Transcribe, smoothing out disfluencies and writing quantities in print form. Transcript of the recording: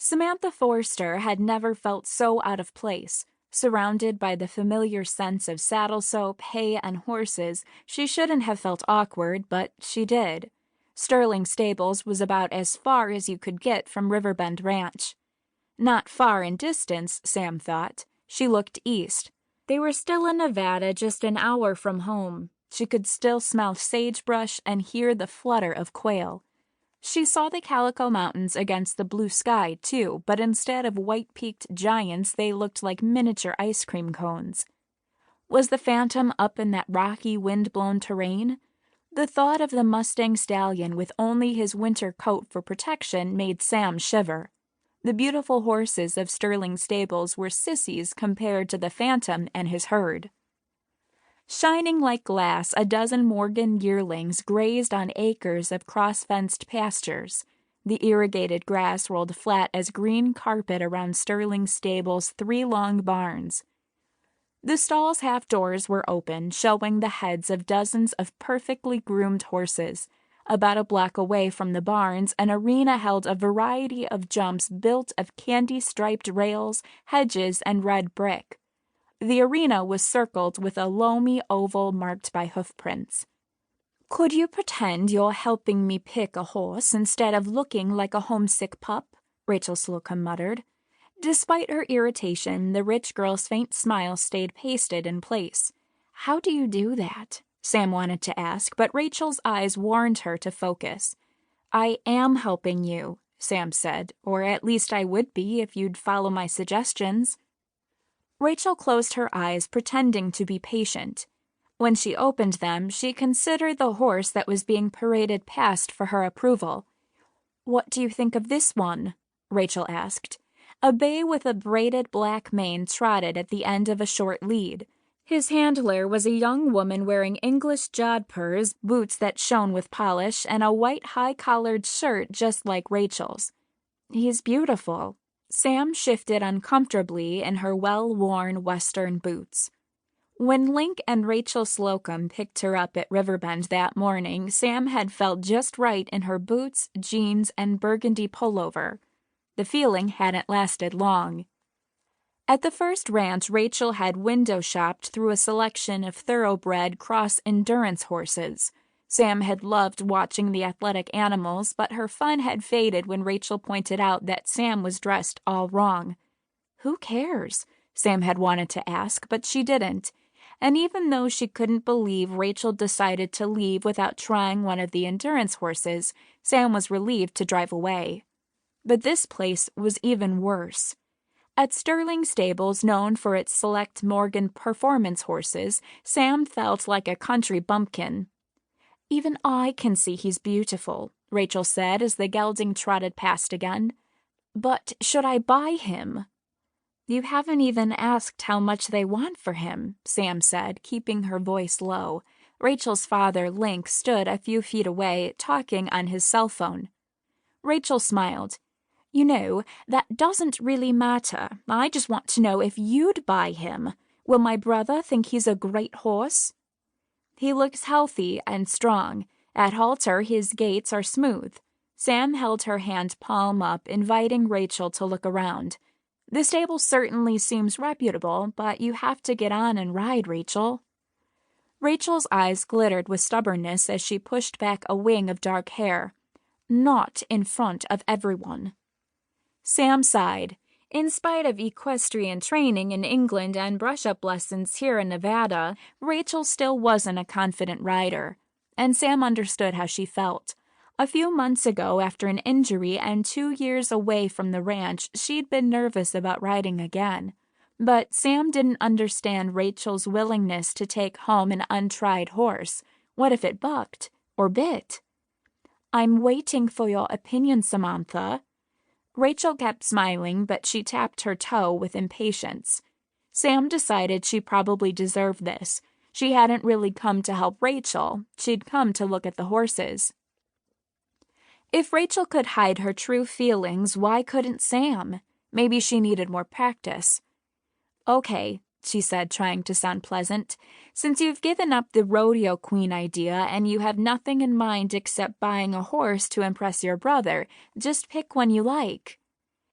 Samantha Forster had never felt so out of place. Surrounded by the familiar sense of saddle soap, hay, and horses, she shouldn't have felt awkward, but she did. Sterling Stables was about as far as you could get from Riverbend Ranch. Not far in distance, Sam thought. She looked east. They were still in Nevada, just an hour from home. She could still smell sagebrush and hear the flutter of quail. She saw the Calico Mountains against the blue sky, too, but instead of white-peaked giants, they looked like miniature ice cream cones. Was the Phantom up in that rocky, wind-blown terrain? The thought of the Mustang Stallion with only his winter coat for protection made Sam shiver. The beautiful horses of Sterling Stables were sissies compared to the Phantom and his herd. Shining like glass, a dozen Morgan yearlings grazed on acres of cross-fenced pastures. The irrigated grass rolled flat as green carpet around Sterling Stables' 3 long barns. The stall's half doors were open, showing the heads of dozens of perfectly groomed horses. About a block away from the barns, an arena held a variety of jumps built of candy-striped rails, hedges, and red brick. The arena was circled with a loamy oval marked by hoofprints. "Could you pretend you're helping me pick a horse instead of looking like a homesick pup?" Rachel Slocum muttered. Despite her irritation, the rich girl's faint smile stayed pasted in place. "How do you do that?" Sam wanted to ask, but Rachel's eyes warned her to focus. "I am helping you," Sam said, "or at least I would be if you'd follow my suggestions." Rachel closed her eyes, pretending to be patient. When she opened them, she considered the horse that was being paraded past for her approval. "What do you think of this one?" Rachel asked. A bay with a braided black mane trotted at the end of a short lead. His handler was a young woman wearing English jodhpurs, boots that shone with polish, and a white high-collared shirt just like Rachel's. "He's beautiful." Sam shifted uncomfortably in her well-worn Western boots. When Link and Rachel Slocum picked her up at Riverbend that morning, Sam had felt just right in her boots, jeans, and burgundy pullover. The feeling hadn't lasted long. At the first ranch, Rachel had window-shopped through a selection of thoroughbred cross-endurance horses. Sam had loved watching the athletic animals, but her fun had faded when Rachel pointed out that Sam was dressed all wrong. Who cares? Sam had wanted to ask, but she didn't. And even though she couldn't believe Rachel decided to leave without trying one of the endurance horses, Sam was relieved to drive away. But this place was even worse. At Sterling Stables, known for its select Morgan performance horses, Sam felt like a country bumpkin. "Even I can see he's beautiful," Rachel said as the gelding trotted past again. "But should I buy him?" "You haven't even asked how much they want for him," Sam said, keeping her voice low. Rachel's father, Link, stood a few feet away, talking on his cell phone. Rachel smiled. "You know, that doesn't really matter. I just want to know if you'd buy him. Will my brother think he's a great horse?" "He looks healthy and strong. At halter, his gaits are smooth." Sam held her hand palm up, inviting Rachel to look around. "The stable certainly seems reputable, but you have to get on and ride, Rachel." Rachel's eyes glittered with stubbornness as she pushed back a wing of dark hair. "Not in front of everyone." Sam sighed. In spite of equestrian training in England and brush-up lessons here in Nevada, Rachel still wasn't a confident rider. And Sam understood how she felt. A few months ago, after an injury and 2 years away from the ranch, she'd been nervous about riding again. But Sam didn't understand Rachel's willingness to take home an untried horse. What if it bucked or bit? "I'm waiting for your opinion, Samantha." Rachel kept smiling, but she tapped her toe with impatience. Sam decided she probably deserved this. She hadn't really come to help Rachel. She'd come to look at the horses. If Rachel could hide her true feelings, why couldn't Sam? Maybe she needed more practice. "Okay," she said, trying to sound pleasant. "Since you've given up the rodeo queen idea and you have nothing in mind except buying a horse to impress your brother, just pick one you like."